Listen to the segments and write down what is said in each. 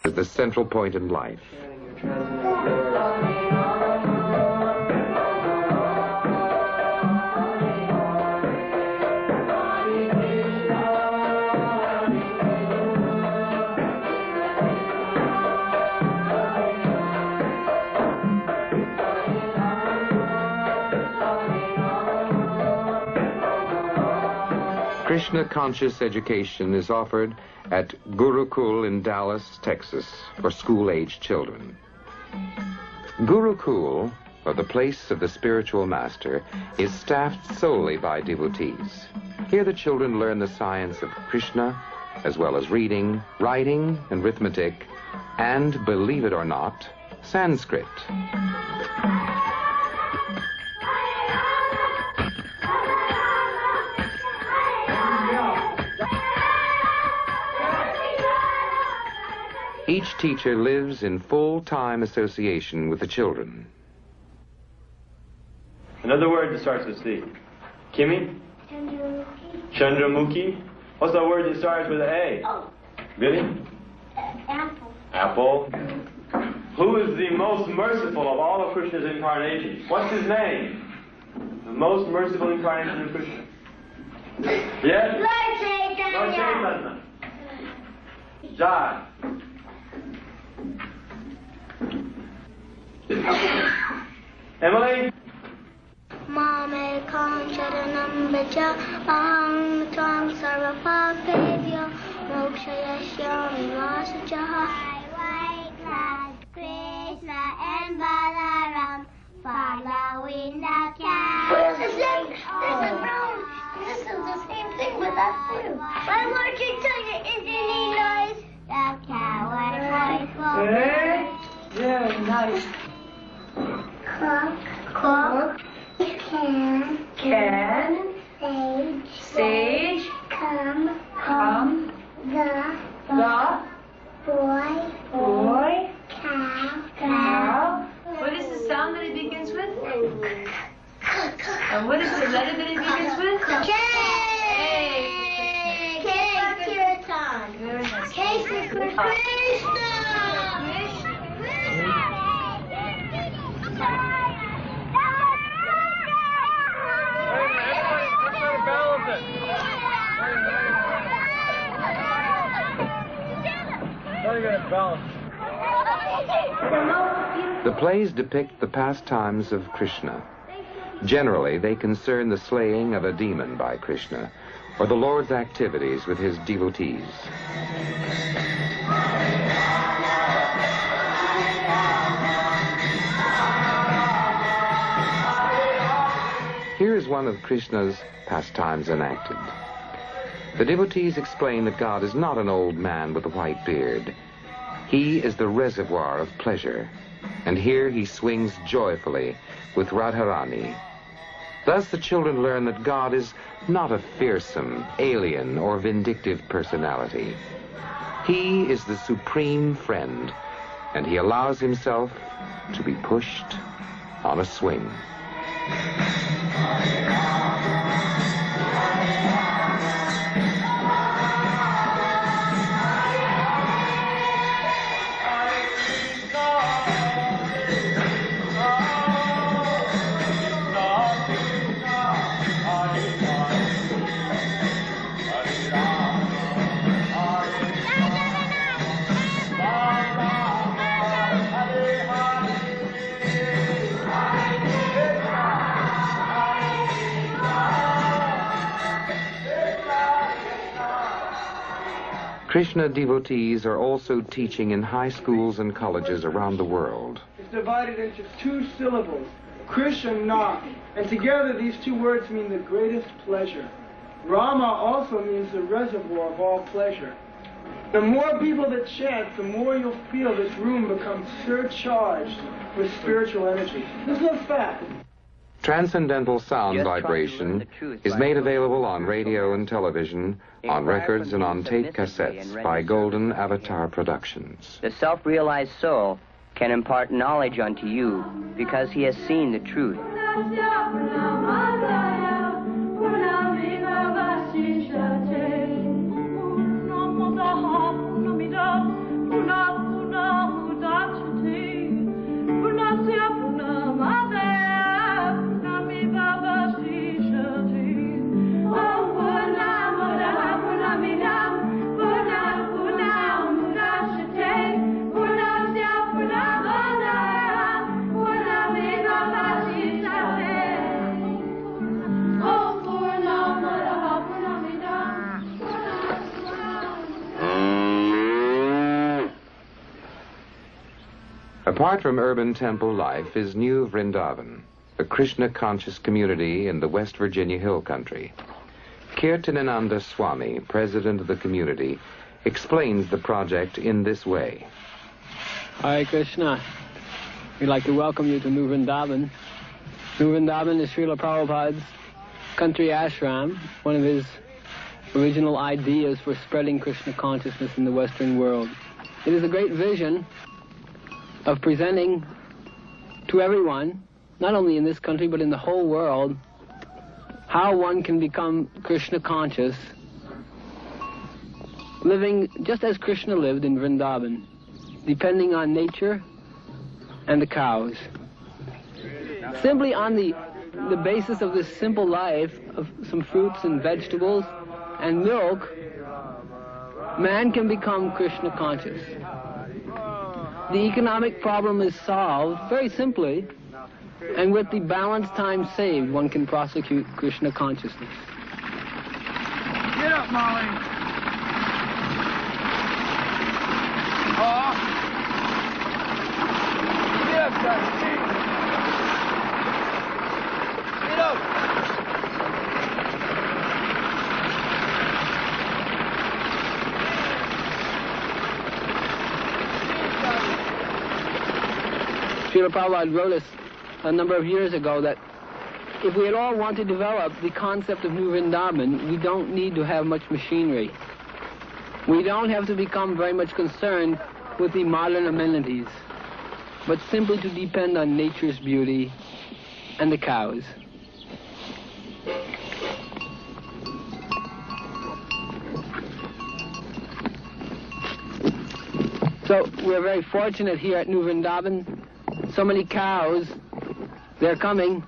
is the central point in life. Krishna conscious education is offered at Gurukul in Dallas, Texas, for school-age children. Gurukul, or the place of the spiritual master, is staffed solely by devotees. Here the children learn the science of Krishna, as well as reading, writing, and arithmetic, and, believe it or not, Sanskrit. Each teacher lives in full-time association with the children. Another word that starts with C. Kimi? Chandramukhi. Chandramukhi. What's the word that starts with A? Oh. Really? Apple. Apple. Who is the most merciful of all of Krishna's incarnations? What's his name? The most merciful incarnation of Krishna. Yes? Lord Chaitanya. Lord Chaitanya. Jai. Emily? Mame kam sharanam vacha aham tvam sarvapapevyo mokshayashyami vasajaha. White cloud, Krishna and Balaram following the cow. This is wrong. This is the same thing with us too. Why Lord Chaitanya isn't he nice? The cow and white Very nice. Cook, can, sage, come, the boy, cow. What is the sound that it begins with? And what is the letter that it begins with? K. K for Kirtan. Very nice. K for Krishna. The plays depict the pastimes of Krishna. Generally, they concern the slaying of a demon by Krishna, or the Lord's activities with his devotees. Here is one of Krishna's pastimes enacted. The devotees explain that God is not an old man with a white beard. He is the reservoir of pleasure, and here he swings joyfully with Radharani. Thus the children learn that God is not a fearsome, alien, or vindictive personality. He is the supreme friend, and he allows himself to be pushed on a swing. Krishna devotees are also teaching in high schools and colleges around the world. It's divided into two syllables, Krishna, and together these two words mean the greatest pleasure. Rama also means the reservoir of all pleasure. The more people that chant, the more you'll feel this room becomes surcharged with spiritual energy. There's no fact. Transcendental sound vibration is made available on radio and television, on records and on tape cassettes by Golden Avatar Productions. The self-realized soul can impart knowledge unto you because he has seen the truth. Apart from urban temple life is New Vrindavan, a Krishna-conscious community in the West Virginia Hill Country. Kirtanananda Swami, president of the community, explains the project in this way. Hare Krsna. We'd like to welcome you to New Vrindavan. New Vrindavan is Srila Prabhupada's country ashram, one of his original ideas for spreading Krishna consciousness in the Western world. It is a great vision of presenting to everyone, not only in this country but in the whole world, how one can become Krishna conscious, living just as Krishna lived in Vrindavan, depending on nature and the cows. Simply on the basis of this simple life of some fruits and vegetables and milk, man can become Krishna conscious. The economic problem is solved very simply, and with the balanced time saved, one can prosecute Krishna consciousness. Get up, Molly. Oh. Get up, Dusty. Get up. Srila Prabhupada wrote us a number of years ago that if we at all want to develop the concept of New Vrindavan, we don't need to have much machinery. We don't have to become very much concerned with the modern amenities, but simply to depend on nature's beauty and the cows. So we're very fortunate here at New Vrindavan. So many cows, they're coming,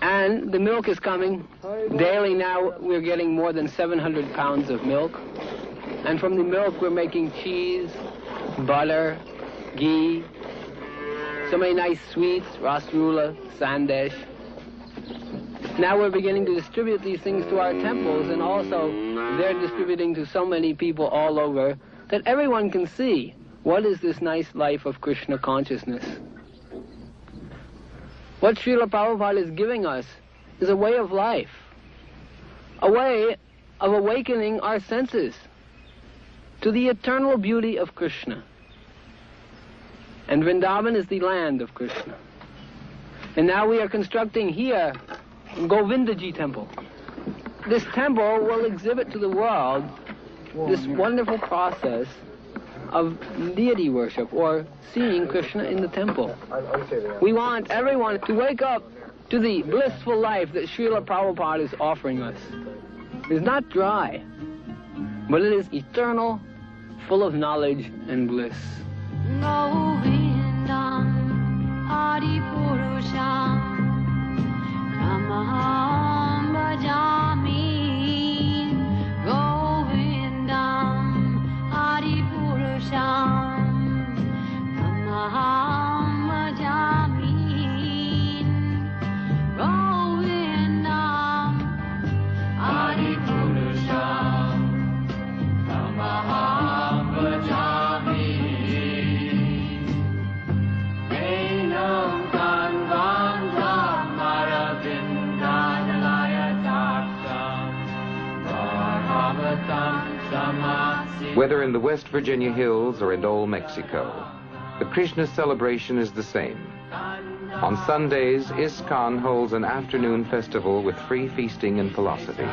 and the milk is coming. Daily now we're getting more than 700 pounds of milk. And from the milk we're making cheese, butter, ghee, so many nice sweets, rasgulla, sandesh. Now we're beginning to distribute these things to our temples, and also they're distributing to so many people all over that everyone can see what is this nice life of Krishna consciousness. What Srila Prabhupada is giving us is a way of life, a way of awakening our senses to the eternal beauty of Krishna. And Vrindavan is the land of Krishna. And now we are constructing here Govindaji temple. This temple will exhibit to the world this wonderful process of deity worship, or seeing Krishna in the temple. We want everyone to wake up to the blissful life that Srila Prabhupada is offering us. It is not dry, but it is eternal, full of knowledge and bliss. Whether in the West Virginia hills or in old Mexico, the Krishna celebration is the same. On Sundays, ISKCON holds an afternoon festival with free feasting and philosophy.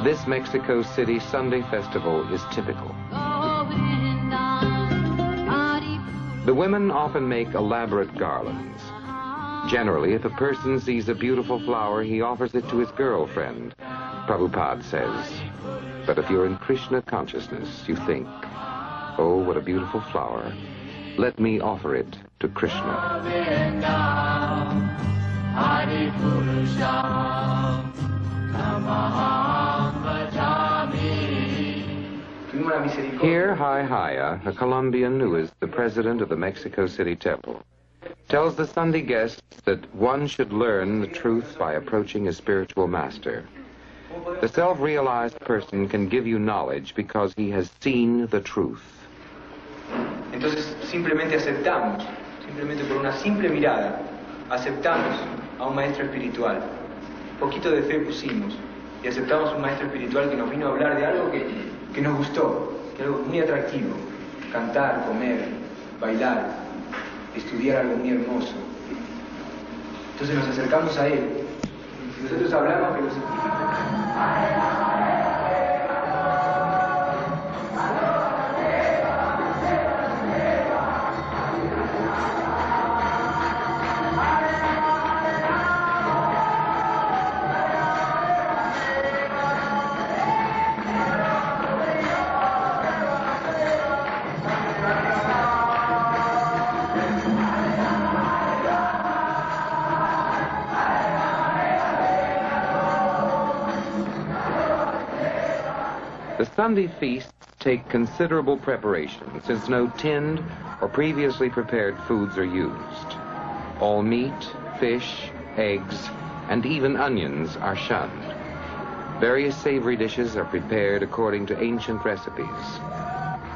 This Mexico City Sunday festival is typical. The women often make elaborate garlands. Generally, if a person sees a beautiful flower, he offers it to his girlfriend, Prabhupada says. But if you're in Krishna consciousness, you think, oh, what a beautiful flower. Let me offer it to Krishna. Here, Haya, a Colombian who is the president of the Mexico City Temple, tells the Sunday guests that one should learn the truth by approaching a spiritual master. The self-realized person can give you knowledge because he has seen the truth. Entonces simplemente aceptamos, simplemente por una simple mirada, aceptamos a un maestro espiritual. Un poquito de fe pusimos y aceptamos un maestro espiritual que nos vino a hablar de algo que nos gustó, que algo muy atractivo. Cantar, comer, bailar, estudiar algo muy hermoso. Entonces nos acercamos a él. Si nosotros hablamos, que lo significa. The Sunday feasts take considerable preparation, since no tinned or previously prepared foods are used. All meat, fish, eggs, and even onions are shunned. Various savory dishes are prepared according to ancient recipes.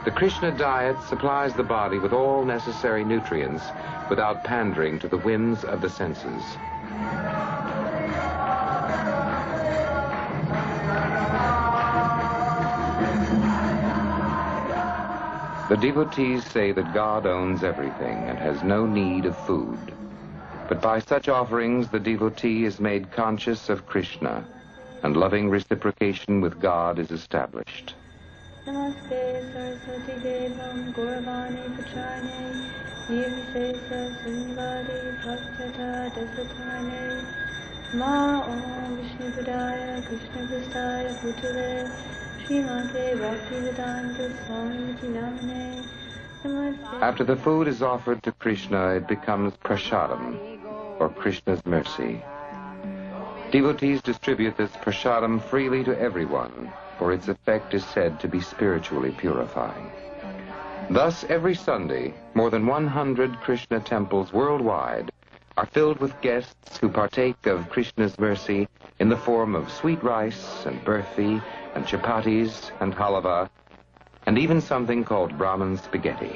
The Krishna diet supplies the body with all necessary nutrients without pandering to the whims of the senses. The devotees say that God owns everything and has no need of food. But by such offerings, the devotee is made conscious of Krishna, and loving reciprocation with God is established. Namaste Saraswati Devam Gauravani Pachane Nirvisesa Sundari Bhaktata Dasatane Ma Om Vishnu Padaya Krishna Prastaya Bhutale Srimate Bhaktivedanta Swami Namane. After the food is offered to Krishna, it becomes prasadam, or Krishna's mercy. Devotees distribute this prasadam freely to everyone, for its effect is said to be spiritually purifying. Thus, every Sunday, more than 100 Krishna temples worldwide are filled with guests who partake of Krishna's mercy in the form of sweet rice and burfi and chapatis and halava, and even something called Brahman spaghetti.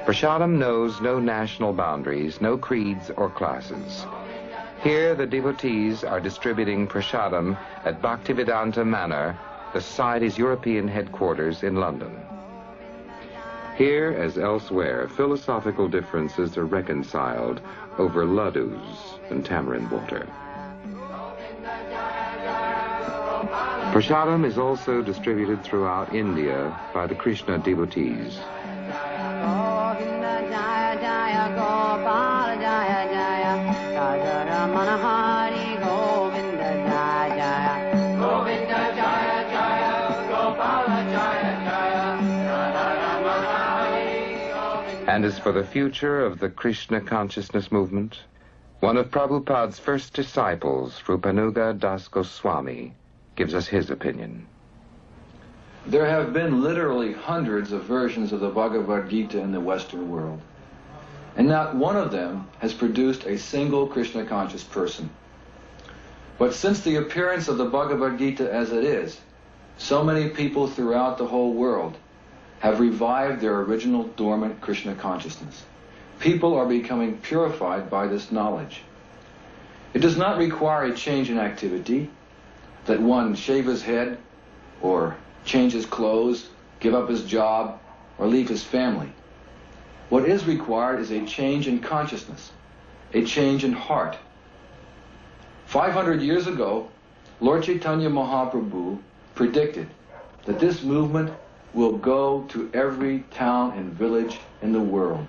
Prasadam knows no national boundaries, no creeds or classes. Here the devotees are distributing prasadam at Bhaktivedanta Manor, the Society's European headquarters in London. Here, as elsewhere, philosophical differences are reconciled over ladus and tamarind water. Prasadam is also distributed throughout India by the Krishna devotees. And as for the future of the Krishna consciousness movement, one of Prabhupada's first disciples, Rupanuga Das Goswami, gives us his opinion. There have been literally hundreds of versions of the Bhagavad-gita in the Western world, and not one of them has produced a single Krishna conscious person. But since the appearance of the Bhagavad-gita as it is, so many people throughout the whole world have revived their original dormant Krishna consciousness. People are becoming purified by this knowledge. It does not require a change in activity, that one shave his head, or change his clothes, give up his job, or leave his family. What is required is a change in consciousness, a change in heart. 500 years ago, Lord Chaitanya Mahaprabhu predicted that this movement will go to every town and village in the world.